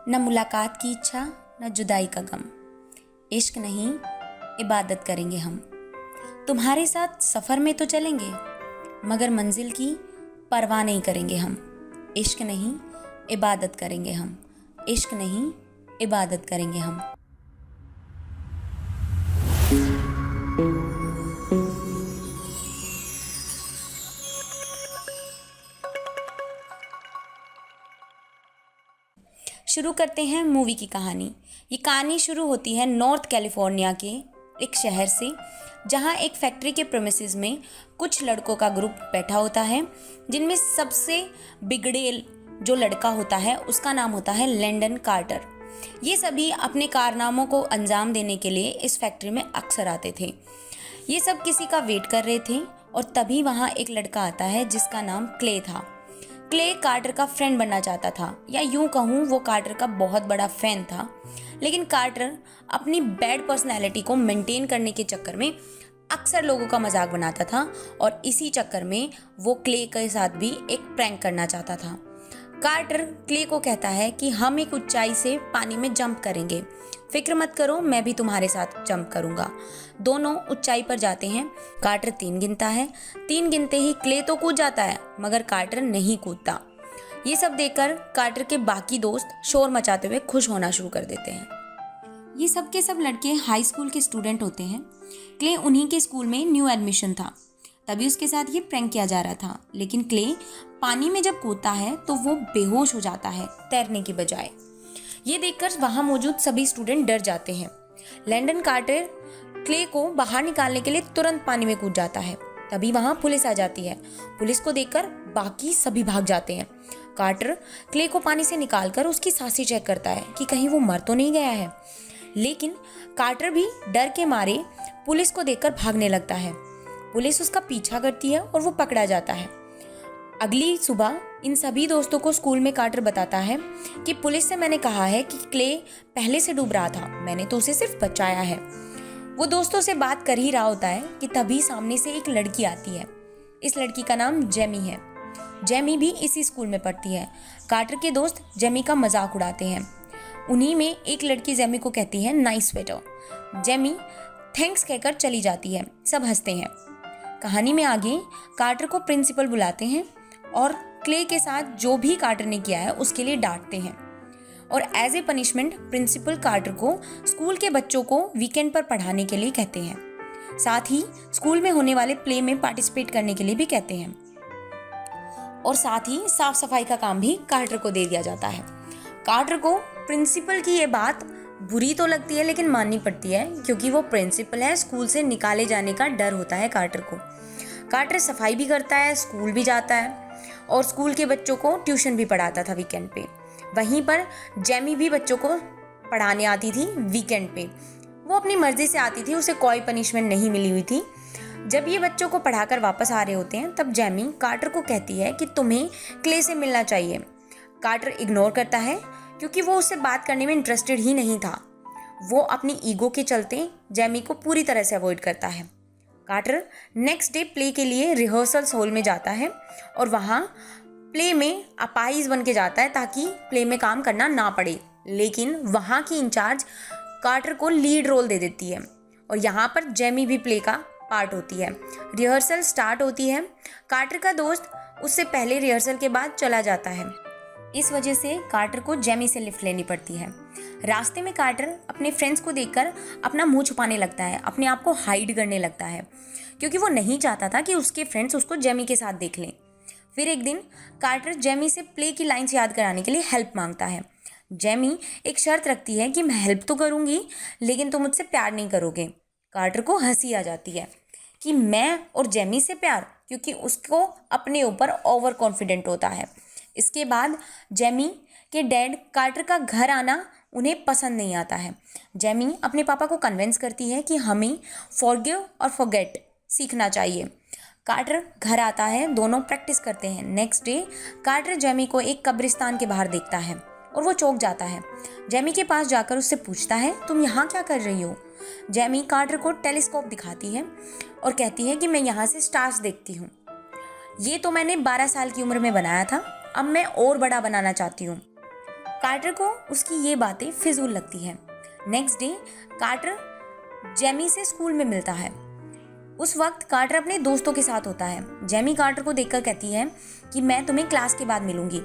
न मुलाकात की इच्छा, न जुदाई का गम। इश्क नहीं, इबादत करेंगे हम। तुम्हारे साथ सफ़र में तो चलेंगे, मगर मंजिल की परवाह नहीं करेंगे हम। इश्क नहीं, इबादत करेंगे हम। इश्क नहीं, इबादत करेंगे हम। शुरू करते हैं मूवी की कहानी। ये कहानी शुरू होती है नॉर्थ कैलिफोर्निया के एक शहर से, जहाँ एक फैक्ट्री के प्रेमिसेस में कुछ लड़कों का ग्रुप बैठा होता है, जिनमें सबसे बिगड़ेल जो लड़का होता है उसका नाम होता है लैंडन कार्टर। ये सभी अपने कारनामों को अंजाम देने के लिए इस फैक्ट्री में अक्सर आते थे। ये सब किसी का वेट कर रहे थे और तभी वहाँ एक लड़का आता है जिसका नाम क्ले था। क्ले कार्टर का फ्रेंड बनना चाहता था, या यूं कहूँ वो कार्टर का बहुत बड़ा फैन था। लेकिन कार्टर अपनी बैड पर्सनैलिटी को मेंटेन करने के चक्कर में अक्सर लोगों का मजाक बनाता था और इसी चक्कर में वो क्ले के साथ भी एक प्रैंक करना चाहता था। कार्टर क्ले को कहता है कि हम एक ऊंचाई से पानी में जंप करेंगे, फिक्र मत करो, मैं भी तुम्हारे साथ जंप करूंगा। दोनों ऊंचाई पर जाते हैं। कार्टर 3 गिनता है। 3 गिनते ही क्ले तो कूद जाता है, मगर कार्टर नहीं कूदता। ये सब देखकर कार्टर के बाकी दोस्त शोर मचाते हुए खुश होना शुरू कर देते हैं। ये सब के सब लड़के हाई स्कूल के स्टूडेंट होते हैं। क्ले उन्हीं के स्कूल में न्यू एडमिशन था, तभी उसके साथ ये प्रैंक किया जा रहा था। लेकिन क्ले पानी में जब कूदता है तो वो बेहोश हो जाता है तैरने की बजाय। ये देखकर वहां मौजूद सभी स्टूडेंट डर जाते हैं। लैंडन कार्टर क्ले को बाहर निकालने के लिए तुरंत पानी में कूद जाता है। तभी वहां पुलिस आ जाती है। पुलिस को देखकर बाकी सभी भाग जाते हैं। कार्टर क्ले को पानी से निकालकर उसकी सांसें चेक करता है कि कहीं वो मर तो नहीं गया है। लेकिन कार्टर भी डर के मारे पुलिस को देखकर भागने लगता है। पुलिस उसका पीछा करती है और वो पकड़ा जाता है। अगली सुबह इन सभी दोस्तों को स्कूल में कार्टर बताता है कि पुलिस से मैंने कहा है कि क्ले पहले से डूब रहा था, मैंने तो उसे सिर्फ बचाया है। वो दोस्तों से बात कर ही रहा होता है कि तभी सामने से एक लड़की आती है। इस लड़की का नाम जेमी है। जेमी भी इसी स्कूल में पढ़ती है। कार्टर के दोस्त जेमी का मजाक उड़ाते हैं। उन्हीं में एक लड़की जेमी को कहती है नाइस स्वेटर। जेमी थैंक्स कहकर चली जाती है। सब हंसते हैं। कहानी में आगे कार्टर को प्रिंसिपल बुलाते हैं और क्ले के साथ जो भी कार्टर ने किया है उसके लिए डांटते हैं। और as a punishment principal Carter को स्कूल के बच्चों को वीकेंड पर पढ़ाने के लिए कहते हैं। साथ ही स्कूल में होने वाले प्ले में पार्टिसिपेट करने के लिए भी कहते हैं। और साथ ही साफ सफाई का काम भी कार्टर को दे दिया जाता है। कार्टर को प्रिंसिपल की ये बात बुरी तो लगती है, लेकिन माननी पड़ती है क्योंकि वो प्रिंसिपल है। स्कूल से निकाले जाने का डर होता है कार्टर को। कार्टर सफाई भी करता है, स्कूल भी जाता है और स्कूल के बच्चों को ट्यूशन भी पढ़ाता था वीकेंड पे। वहीं पर जेमी भी बच्चों को पढ़ाने आती थी वीकेंड पे। वो अपनी मर्जी से आती थी, उसे कोई पनिशमेंट नहीं मिली हुई थी। जब ये बच्चों को पढ़ाकर वापस आ रहे होते हैं तब जेमी कार्टर को कहती है कि तुम्हें क्ले से मिलना चाहिए। कार्टर इग्नोर करता है क्योंकि वो उससे बात करने में इंटरेस्टेड ही नहीं था। वो अपनी ईगो के चलते जेमी को पूरी तरह से अवॉइड करता है। कार्टर नेक्स्ट डे प्ले के लिए रिहर्सल्स हॉल में जाता है और वहाँ प्ले में अपाइज बन के जाता है ताकि प्ले में काम करना ना पड़े। लेकिन वहाँ की इंचार्ज कार्टर को लीड रोल दे देती है और यहाँ पर जेमी भी प्ले का पार्ट होती है। रिहर्सल स्टार्ट होती है। कार्टर का दोस्त उससे पहले रिहर्सल के बाद चला जाता है। इस वजह से कार्टर को जेमी से लिफ्ट लेनी पड़ती है। रास्ते में कार्टर अपने फ्रेंड्स को देखकर अपना मुंह छुपाने लगता है, अपने आप को हाइड करने लगता है क्योंकि वो नहीं चाहता था कि उसके फ्रेंड्स उसको जेमी के साथ देख लें। फिर एक दिन कार्टर जेमी से प्ले की लाइन्स याद कराने के लिए हेल्प मांगता है। जेमी एक शर्त रखती है कि मैं हेल्प तो करूँगी लेकिन तुम मुझसे प्यार नहीं करोगे। कार्टर को हंसी आ जाती है कि मैं और जेमी से प्यार, क्योंकि उसको अपने ऊपर ओवर कॉन्फिडेंट होता है। इसके बाद जेमी के डैड कार्टर का घर आना उन्हें पसंद नहीं आता है। जेमी अपने पापा को कन्विंस करती है कि हमें फॉरगिव और फॉरगेट सीखना चाहिए। कार्टर घर आता है, दोनों प्रैक्टिस करते हैं। नेक्स्ट डे कार्टर जेमी को एक कब्रिस्तान के बाहर देखता है और वो चौंक जाता है। जेमी के पास जाकर उससे पूछता है तुम यहाँ क्या कर रही हो। जेमी कार्टर को टेलीस्कोप दिखाती है और कहती है कि मैं यहाँ से स्टार्स देखती हूँ। ये तो मैंने 12 साल की उम्र में बनाया था, अब मैं और बड़ा बनाना चाहती हूँ। कार्टर को उसकी ये बातें फिजूल लगती है। नेक्स्ट डे कार्टर जेमी से स्कूल में मिलता है। उस वक्त कार्टर अपने दोस्तों के साथ होता है। जेमी कार्टर को देखकर कहती है कि मैं तुम्हें क्लास के बाद मिलूंगी।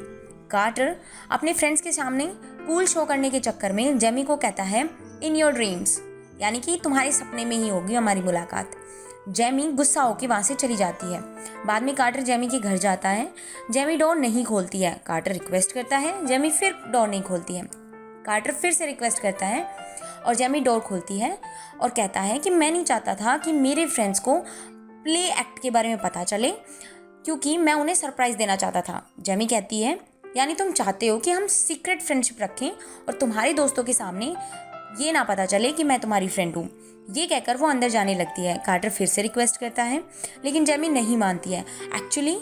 कार्टर अपने फ्रेंड्स के सामने कूल शो करने के चक्कर में जेमी को कहता है इन योर ड्रीम्स, यानी कि तुम्हारे सपने में ही होगी हमारी मुलाकात। जेमी गुस्सा होकर वहाँ से चली जाती है। बाद में कार्टर जेमी के घर जाता है। जेमी डोर नहीं खोलती है। कार्टर रिक्वेस्ट करता है, जेमी फिर डोर नहीं खोलती है। कार्टर फिर से रिक्वेस्ट करता है और जेमी डोर खोलती है और कहता है कि मैं नहीं चाहता था कि मेरे फ्रेंड्स को प्ले एक्ट के बारे में पता चले, क्योंकि मैं उन्हें सरप्राइज देना चाहता था। जेमी कहती है यानी तुम चाहते हो कि हम सीक्रेट फ्रेंडशिप रखें और तुम्हारे दोस्तों के सामने ये ना पता चले कि मैं तुम्हारी फ्रेंड हूँ। ये कहकर वो अंदर जाने लगती है। कार्टर फिर से रिक्वेस्ट करता है लेकिन जेमी नहीं मानती है। एक्चुअली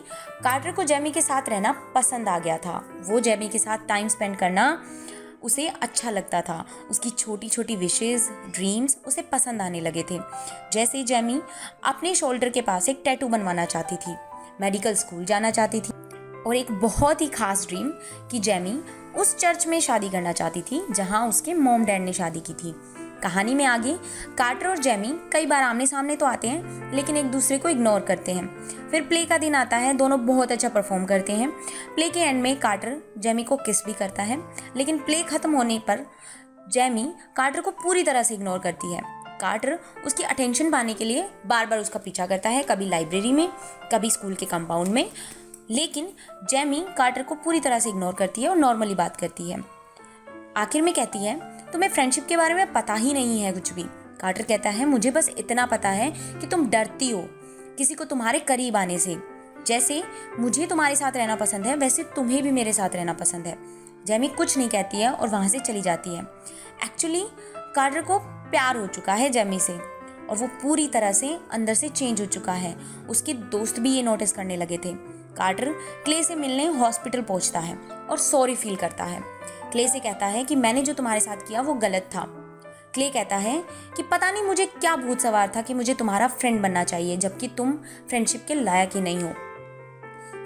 कार्टर को जेमी के साथ रहना पसंद आ गया था। वो जेमी के साथ टाइम स्पेंड करना उसे अच्छा लगता था। उसकी छोटी छोटी विशेज़, ड्रीम्स उसे पसंद आने लगे थे। जैसे जेमी अपने शोल्डर के पास एक टैटू बनवाना चाहती थी, मेडिकल स्कूल जाना चाहती थी और एक बहुत ही खास ड्रीम कि जेमी उस चर्च में शादी करना चाहती थी जहां उसके मॉम डैड ने शादी की थी। कहानी में आगे कार्टर और जेमी कई बार आमने सामने तो आते हैं लेकिन एक दूसरे को इग्नोर करते हैं। फिर प्ले का दिन आता है। दोनों बहुत अच्छा परफॉर्म करते हैं। प्ले के एंड में कार्टर जेमी को किस भी करता है, लेकिन प्ले खत्म होने पर जेमी कार्टर को पूरी तरह से इग्नोर करती है। कार्टर उसकी अटेंशन पाने के लिए बार बार उसका पीछा करता है, कभी लाइब्रेरी में, कभी स्कूल के कंपाउंड में, लेकिन जेमी कार्टर को पूरी तरह से इग्नोर करती है और नॉर्मली बात करती है। आखिर में कहती है तुम्हें फ्रेंडशिप के बारे में पता ही नहीं है कुछ भी। कार्टर कहता है मुझे बस इतना पता है कि तुम डरती हो किसी को तुम्हारे करीब आने से। जैसे मुझे तुम्हारे साथ रहना पसंद है वैसे तुम्हें भी मेरे साथ रहना पसंद है। जेमी कुछ नहीं कहती है और वहाँ से चली जाती है। एक्चुअली कार्टर को प्यार हो चुका है जेमी से और वो पूरी तरह से अंदर से चेंज हो चुका है। उसके दोस्त भी ये नोटिस करने लगे थे। कार्टर क्ले से मिलने हॉस्पिटल पहुंचता है और सॉरी फील करता है। क्ले से कहता है कि मैंने जो तुम्हारे साथ किया वो गलत था। क्ले कहता है कि पता नहीं मुझे क्या भूत सवार था कि मुझे तुम्हारा फ्रेंड बनना चाहिए जबकि तुम फ्रेंडशिप के लायक ही नहीं हो।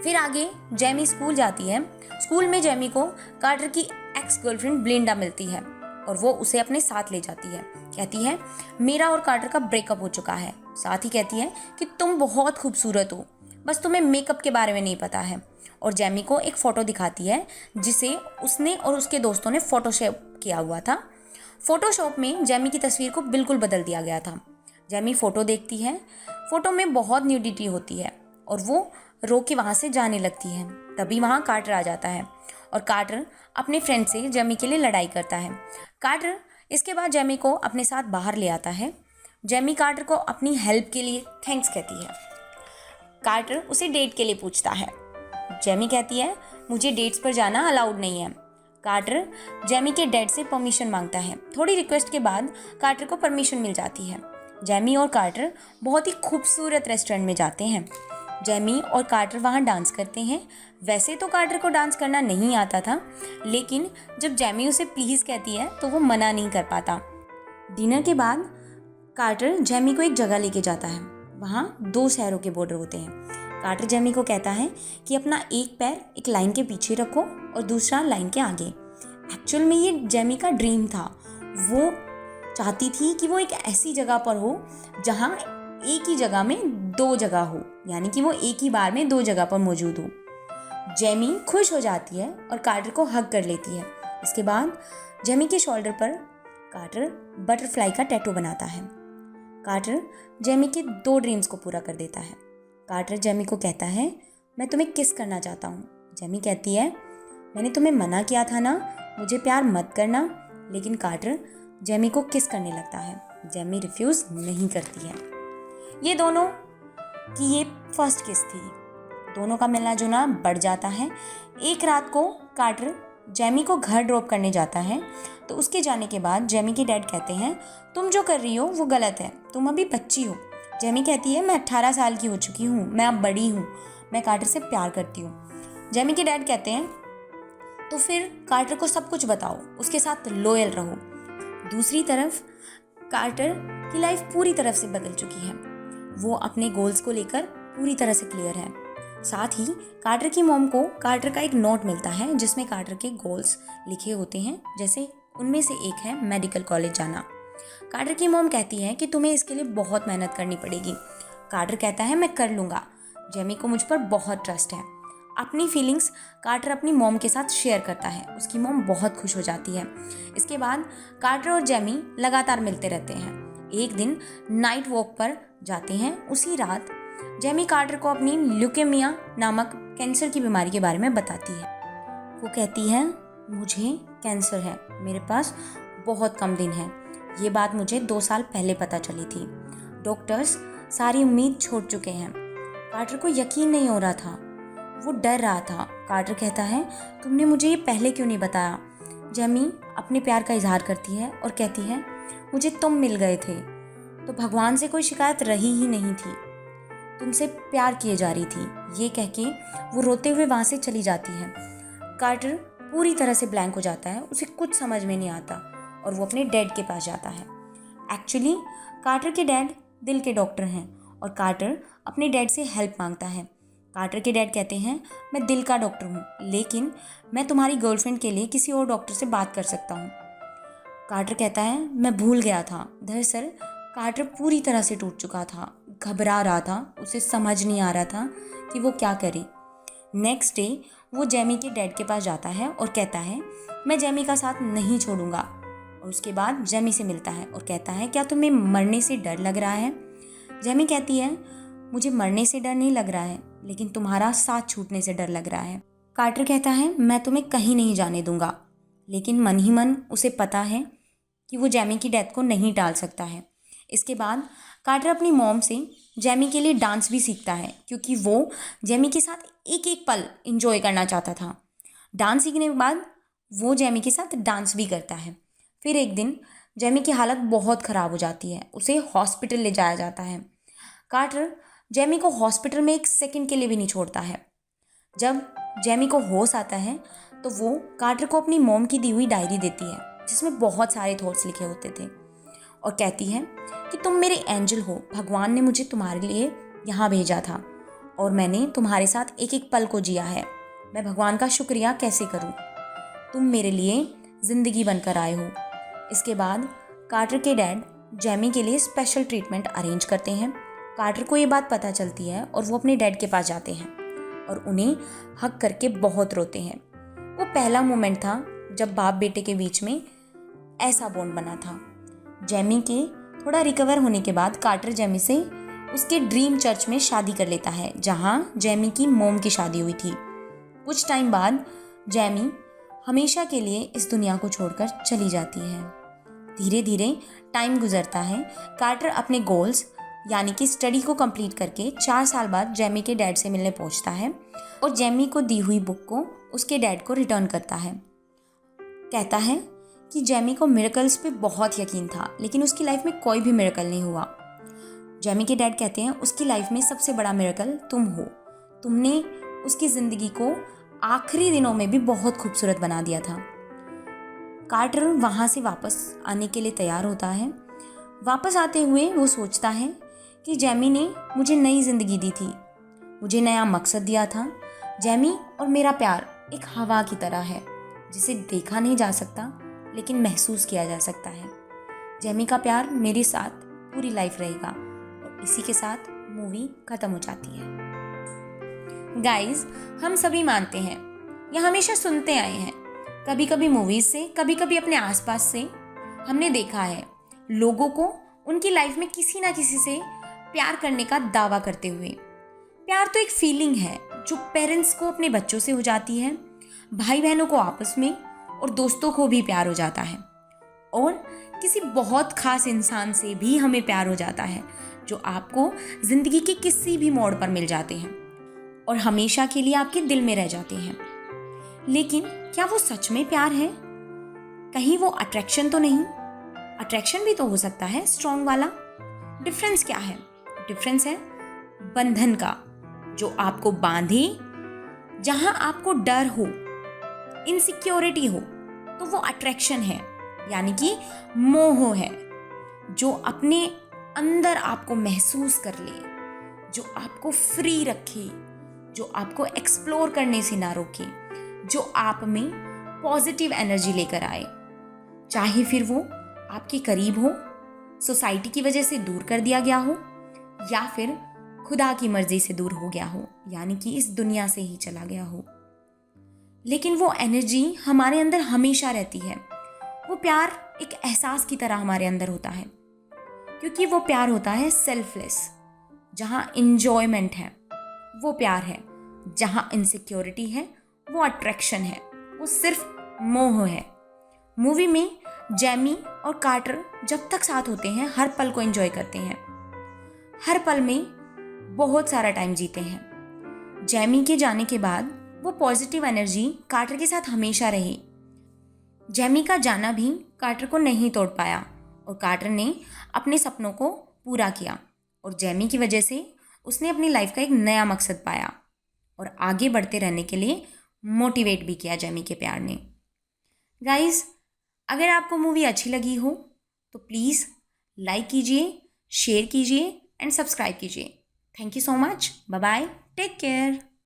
फिर आगे जेमी स्कूल जाती है। स्कूल में जेमी को कार्टर की एक्स गर्लफ्रेंड ब्लिंडा मिलती है और वो उसे अपने साथ ले जाती है। कहती है मेरा और कार्टर का ब्रेकअप हो चुका है। साथ ही कहती है कि तुम बहुत खूबसूरत हो, बस तुम्हें मेकअप के बारे में नहीं पता है। और जेमी को एक फ़ोटो दिखाती है जिसे उसने और उसके दोस्तों ने फोटोशॉप किया हुआ था। फोटोशॉप में जेमी की तस्वीर को बिल्कुल बदल दिया गया था। जेमी फ़ोटो देखती है। फ़ोटो में बहुत न्यूडिटी होती है और वो रो के वहाँ से जाने लगती है। तभी वहाँ कार्टर आ जाता है और कार्टर अपने फ्रेंड से जेमी के लिए लड़ाई करता है। कार्टर इसके बाद जेमी को अपने साथ बाहर ले आता है। जेमी कार्टर को अपनी हेल्प के लिए थैंक्स कहती है। कार्टर उसे डेट के लिए पूछता है। जेमी कहती है मुझे डेट्स पर जाना अलाउड नहीं है। कार्टर जेमी के डैड से परमिशन मांगता है। थोड़ी रिक्वेस्ट के बाद कार्टर को परमिशन मिल जाती है। जेमी और कार्टर बहुत ही खूबसूरत रेस्टोरेंट में जाते हैं। जेमी और कार्टर वहाँ डांस करते हैं। वैसे तो कार्टर को डांस करना नहीं आता था, लेकिन जब जेमी उसे प्लीज़ कहती है तो वो मना नहीं कर पाता। डिनर के बाद कार्टर जेमी को एक जगह लेके जाता है। वहाँ 2 शहरों के बॉर्डर होते हैं। कार्टर जेमी को कहता है कि अपना एक पैर एक लाइन के पीछे रखो और दूसरा लाइन के आगे। एक्चुअल में ये जेमी का ड्रीम था। वो चाहती थी कि वो एक ऐसी जगह पर हो जहाँ एक ही जगह में 2 जगह हो, यानी कि वो एक ही बार में 2 जगह पर मौजूद हो। जेमी खुश हो जाती है और कार्टर को हग कर लेती है। इसके बाद जेमी के शोल्डर पर कार्टर बटरफ्लाई का टैटू बनाता है। कार्टर जेमी के 2 ड्रीम्स को पूरा कर देता है। कार्टर जेमी को कहता है मैं तुम्हें किस करना चाहता हूँ। जेमी कहती है मैंने तुम्हें मना किया था ना, मुझे प्यार मत करना, लेकिन कार्टर जेमी को किस करने लगता है। जेमी रिफ्यूज़ नहीं करती है। ये दोनों की ये फर्स्ट किस थी। दोनों का मिलना जुलना बढ़ जाता है। एक रात को कार्टर जेमी को घर ड्रॉप करने जाता है तो उसके जाने के बाद जेमी के डैड कहते हैं तुम जो कर रही हो वो गलत है, तुम अभी बच्ची हो। जेमी कहती है मैं 18 साल की हो चुकी हूँ, मैं अब बड़ी हूँ, मैं कार्टर से प्यार करती हूँ। जेमी के डैड कहते हैं तो फिर कार्टर को सब कुछ बताओ, उसके साथ लॉयल रहो। दूसरी तरफ कार्टर की लाइफ पूरी तरह से बदल चुकी है। वो अपने गोल्स को लेकर पूरी तरह से क्लियर है। साथ ही कार्टर की मॉम को कार्टर का एक नोट मिलता है जिसमें कार्टर के गोल्स लिखे होते हैं, जैसे उनमें से एक है मेडिकल कॉलेज जाना। कार्टर की मॉम कहती है कि तुम्हें इसके लिए बहुत मेहनत करनी पड़ेगी। कार्टर कहता है मैं कर लूँगा, जेमी को मुझ पर बहुत ट्रस्ट है। अपनी फीलिंग्स कार्टर अपनी मॉम के साथ शेयर करता है। उसकी मॉम बहुत खुश हो जाती है। इसके बाद कार्टर और जेमी लगातार मिलते रहते हैं। एक दिन नाइट वॉक पर जाते हैं। उसी रात जेमी कार्टर को अपनी ल्यूकेमिया नामक कैंसर की बीमारी के बारे में बताती है। वो कहती है मुझे कैंसर है, मेरे पास बहुत कम दिन है। ये बात मुझे 2 साल पहले पता चली थी। डॉक्टर्स सारी उम्मीद छोड़ चुके हैं। कार्टर को यकीन नहीं हो रहा था, वो डर रहा था। कार्टर कहता है तुमने मुझे ये पहले क्यों नहीं बताया। जेमी अपने प्यार का इजहार करती है और कहती है मुझे तुम मिल गए थे तो भगवान से कोई शिकायत रही ही नहीं थी, तुमसे प्यार किए जा रही थी। ये कह के वो रोते हुए वहाँ से चली जाती है। कार्टर पूरी तरह से ब्लैंक हो जाता है, उसे कुछ समझ में नहीं आता और वो अपने डैड के पास जाता है। एक्चुअली कार्टर के डैड दिल के डॉक्टर हैं और कार्टर अपने डैड से हेल्प मांगता है। कार्टर के डैड कहते हैं मैं दिल का डॉक्टर हूँ, लेकिन मैं तुम्हारी गर्लफ्रेंड के लिए किसी और डॉक्टर से बात कर सकता हूँ। कार्टर कहता है मैं भूल गया था। दरअसल कार्टर पूरी तरह से टूट चुका था, घबरा रहा था, उसे समझ नहीं आ रहा था कि वो क्या करे। नेक्स्ट डे वो जेमी के डैड के पास जाता है और कहता है मैं जेमी का साथ नहीं छोड़ूंगा। और उसके बाद जेमी से मिलता है और कहता है क्या तुम्हें मरने से डर लग रहा है। जेमी कहती है मुझे मरने से डर नहीं लग रहा है, लेकिन तुम्हारा साथ छूटने से डर लग रहा है। कार्टर कहता है मैं तुम्हें कहीं नहीं जाने दूंगा, लेकिन मन ही मन उसे पता है कि वो जेमी की डेथ को नहीं टाल सकता है। इसके बाद कार्टर अपनी मॉम से जेमी के लिए डांस भी सीखता है, क्योंकि वो जेमी के साथ एक एक पल एंजॉय करना चाहता था। डांस सीखने के बाद वो जेमी के साथ डांस भी करता है। फिर एक दिन जेमी की हालत बहुत ख़राब हो जाती है, उसे हॉस्पिटल ले जाया जाता है। कार्टर जेमी को हॉस्पिटल में 1 सेकंड के लिए भी नहीं छोड़ता है। जब जेमी को होश आता है तो वो कार्टर को अपनी मॉम की दी हुई डायरी देती है, जिसमें बहुत सारे थॉट्स लिखे होते थे, और कहती है कि तुम मेरे एंजल हो, भगवान ने मुझे तुम्हारे लिए यहाँ भेजा था और मैंने तुम्हारे साथ एक एक पल को जिया है। मैं भगवान का शुक्रिया कैसे करूँ, तुम मेरे लिए ज़िंदगी बनकर आए हो। इसके बाद कार्टर के डैड जेमी के लिए स्पेशल ट्रीटमेंट अरेंज करते हैं। कार्टर को ये बात पता चलती है और वो अपने डैड के पास जाते हैं और उन्हें हग करके बहुत रोते हैं। वो पहला मोमेंट था जब बाप बेटे के बीच में ऐसा बॉन्ड बना था। जेमी के थोड़ा रिकवर होने के बाद कार्टर जेमी से उसके ड्रीम चर्च में शादी कर लेता है, जहाँ जेमी की मॉम की शादी हुई थी। कुछ टाइम बाद जेमी हमेशा के लिए इस दुनिया को छोड़कर चली जाती है। धीरे धीरे टाइम गुजरता है। कार्टर अपने गोल्स यानी कि स्टडी को कंप्लीट करके 4 साल बाद जेमी के डैड से मिलने पहुंचता है और जेमी को दी हुई बुक को उसके डैड को रिटर्न करता है। कहता है कि जेमी को मिरेकल्स पे बहुत यकीन था, लेकिन उसकी लाइफ में कोई भी मिरेकल नहीं हुआ। जेमी के डैड कहते हैं उसकी लाइफ में सबसे बड़ा मिरेकल तुम हो, तुमने उसकी ज़िंदगी को आखिरी दिनों में भी बहुत खूबसूरत बना दिया था। कार्टर वहाँ से वापस आने के लिए तैयार होता है। वापस आते हुए वो सोचता है कि जेमी ने मुझे नई ज़िंदगी दी थी, मुझे नया मकसद दिया था। जेमी और मेरा प्यार एक हवा की तरह है, जिसे देखा नहीं जा सकता लेकिन महसूस किया जा सकता है। जेमी का प्यार मेरे साथ पूरी लाइफ रहेगा। और इसी के साथ मूवी ख़त्म हो जाती है। गाइस, हम सभी मानते हैं या हमेशा सुनते आए हैं, कभी कभी मूवीज़ से, कभी कभी अपने आसपास से हमने देखा है लोगों को उनकी लाइफ में किसी ना किसी से प्यार करने का दावा करते हुए। प्यार तो एक फीलिंग है जो पेरेंट्स को अपने बच्चों से हो जाती है, भाई बहनों को आपस में, और दोस्तों को भी प्यार हो जाता है, और किसी बहुत खास इंसान से भी हमें प्यार हो जाता है जो आपको ज़िंदगी के किसी भी मोड़ पर मिल जाते हैं और हमेशा के लिए आपके दिल में रह जाते हैं। लेकिन क्या वो सच में प्यार है? कहीं वो अट्रैक्शन तो नहीं? अट्रैक्शन भी तो हो सकता है स्ट्रॉन्ग वाला। डिफरेंस क्या है? डिफरेंस है बंधन का, जो आपको बांधे। जहां आपको डर हो, इनसिक्योरिटी हो, तो वो अट्रैक्शन है, यानी कि मोह है, जो अपने अंदर आपको महसूस कर ले, जो आपको फ्री रखे, जो आपको एक्सप्लोर करने से ना रोके, जो आप में पॉजिटिव एनर्जी लेकर आए, चाहे फिर वो आपके करीब हो, सोसाइटी की वजह से दूर कर दिया गया हो, या फिर खुदा की मर्जी से दूर हो गया हो, यानी कि इस दुनिया से ही चला गया हो। लेकिन वो एनर्जी हमारे अंदर हमेशा रहती है। वो प्यार एक एहसास की तरह हमारे अंदर होता है, क्योंकि वो प्यार होता है सेल्फलेस। जहाँ इंजॉयमेंट है वो प्यार है, जहाँ इनसिक्योरिटी है वो अट्रैक्शन है, वो सिर्फ मोह है। मूवी में जैमी और कार्टर जब तक साथ होते हैं हर पल को एंजॉय करते हैं, हर पल में बहुत सारा टाइम जीते हैं। जैमी के जाने के बाद वो पॉजिटिव एनर्जी कार्टर के साथ हमेशा रही। जैमी का जाना भी कार्टर को नहीं तोड़ पाया और कार्टर ने अपने सपनों को पूरा किया, और जैमी की वजह से उसने अपनी लाइफ का एक नया मकसद पाया और आगे बढ़ते रहने के लिए मोटिवेट भी किया जैमी के प्यार ने। गाइस, अगर आपको मूवी अच्छी लगी हो तो प्लीज़ लाइक कीजिए, शेयर कीजिए एंड सब्सक्राइब कीजिए। Thank you so much. Bye bye, take care.